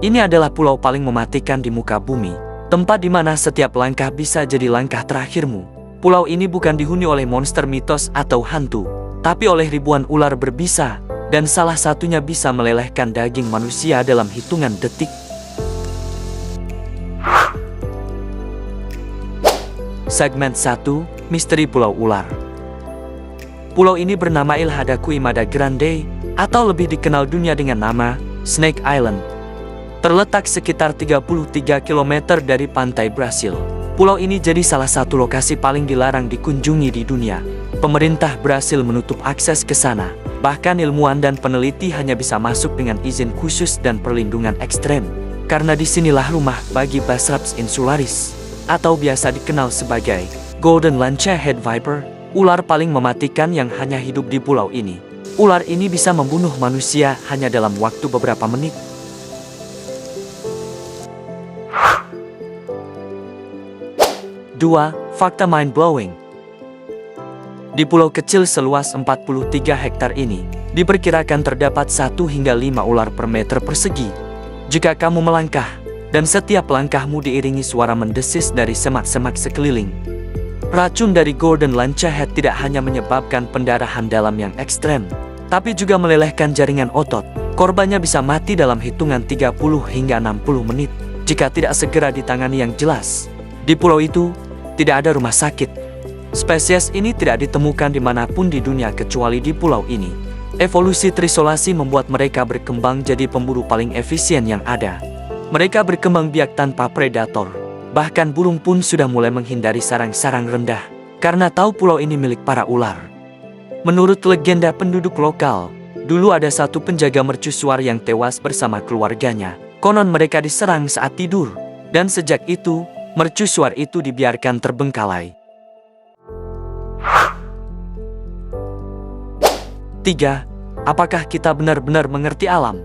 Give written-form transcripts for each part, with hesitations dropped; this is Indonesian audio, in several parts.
Ini adalah pulau paling mematikan di muka bumi, tempat di mana setiap langkah bisa jadi langkah terakhirmu. Pulau ini bukan dihuni oleh monster mitos atau hantu, tapi oleh ribuan ular berbisa, dan salah satunya bisa melelehkan daging manusia dalam hitungan detik. Segmen 1, Misteri Pulau Ular. Pulau ini bernama Ilha da Queimada Grande, atau lebih dikenal dunia dengan nama Snake Island. Terletak sekitar 33 km dari pantai Brasil. Pulau ini jadi salah satu lokasi paling dilarang dikunjungi di dunia. Pemerintah Brasil menutup akses ke sana. Bahkan ilmuwan dan peneliti hanya bisa masuk dengan izin khusus dan perlindungan ekstrem. Karena disinilah rumah bagi Basraps insularis, atau biasa dikenal sebagai Golden Lancehead Viper, ular paling mematikan yang hanya hidup di pulau ini. Ular ini bisa membunuh manusia hanya dalam waktu beberapa menit. Dua, fakta mind-blowing. Di pulau kecil seluas 43 hektar ini, diperkirakan terdapat 1 hingga 5 ular per meter persegi. Jika kamu melangkah, dan setiap langkahmu diiringi suara mendesis dari semak-semak sekeliling. Racun dari Golden Lancehead tidak hanya menyebabkan pendarahan dalam yang ekstrem, tapi juga melelehkan jaringan otot. Korbannya bisa mati dalam hitungan 30 hingga 60 menit, jika tidak segera ditangani yang jelas. Di pulau itu, tidak ada rumah sakit. Spesies ini tidak ditemukan dimanapun di dunia kecuali di pulau ini. Evolusi trisolasi membuat mereka berkembang jadi pemburu paling efisien yang ada. Mereka berkembang biak tanpa predator. Bahkan burung pun sudah mulai menghindari sarang-sarang rendah, karena tahu pulau ini milik para ular. Menurut legenda penduduk lokal, dulu ada satu penjaga mercusuar yang tewas bersama keluarganya. Konon mereka diserang saat tidur, dan sejak itu, mercusuar itu dibiarkan terbengkalai. 3. Apakah kita benar-benar mengerti alam?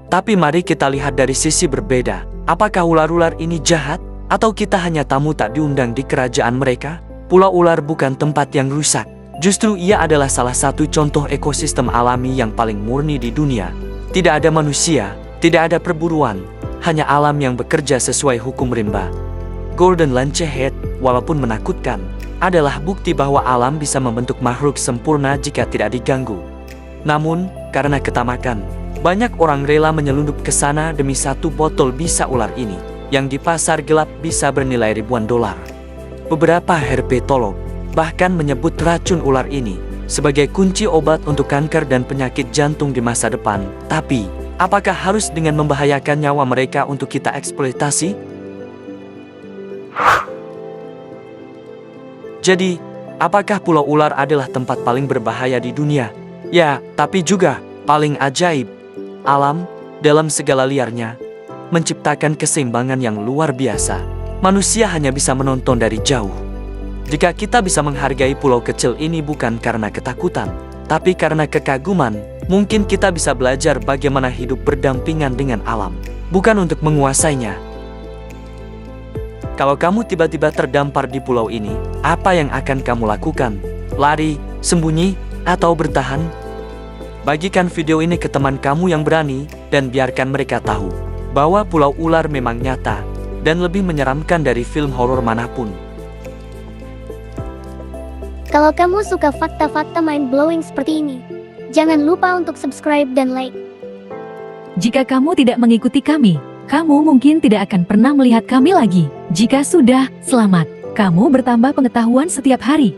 Tapi mari kita lihat dari sisi berbeda. Apakah ular-ular ini jahat? Atau kita hanya tamu tak diundang di kerajaan mereka? Pulau ular bukan tempat yang rusak. Justru ia adalah salah satu contoh ekosistem alami yang paling murni di dunia. Tidak ada manusia, tidak ada perburuan, hanya alam yang bekerja sesuai hukum rimba. Golden Lancehead, walaupun menakutkan, adalah bukti bahwa alam bisa membentuk makhluk sempurna jika tidak diganggu. Namun, karena ketamakan, banyak orang rela menyelundup ke sana demi satu botol bisa ular ini, yang di pasar gelap bisa bernilai ribuan dolar. Beberapa herpetolog bahkan menyebut racun ular ini sebagai kunci obat untuk kanker dan penyakit jantung di masa depan. Tapi, apakah harus dengan membahayakan nyawa mereka untuk kita eksploitasi? Jadi, apakah pulau ular adalah tempat paling berbahaya di dunia? Ya, tapi juga paling ajaib. Alam, dalam segala liarnya, menciptakan keseimbangan yang luar biasa. Manusia hanya bisa menonton dari jauh. Jika kita bisa menghargai pulau kecil ini bukan karena ketakutan, tapi karena kekaguman, mungkin kita bisa belajar bagaimana hidup berdampingan dengan alam, bukan untuk menguasainya. Kalau kamu tiba-tiba terdampar di pulau ini, apa yang akan kamu lakukan? Lari, sembunyi, atau bertahan? Bagikan video ini ke teman kamu yang berani, dan biarkan mereka tahu bahwa pulau ular memang nyata, dan lebih menyeramkan dari film horor manapun. Kalau kamu suka fakta-fakta mind-blowing seperti ini, jangan lupa untuk subscribe dan like. Jika kamu tidak mengikuti kami, kamu mungkin tidak akan pernah melihat kami lagi. Jika sudah, selamat. Kamu bertambah pengetahuan setiap hari.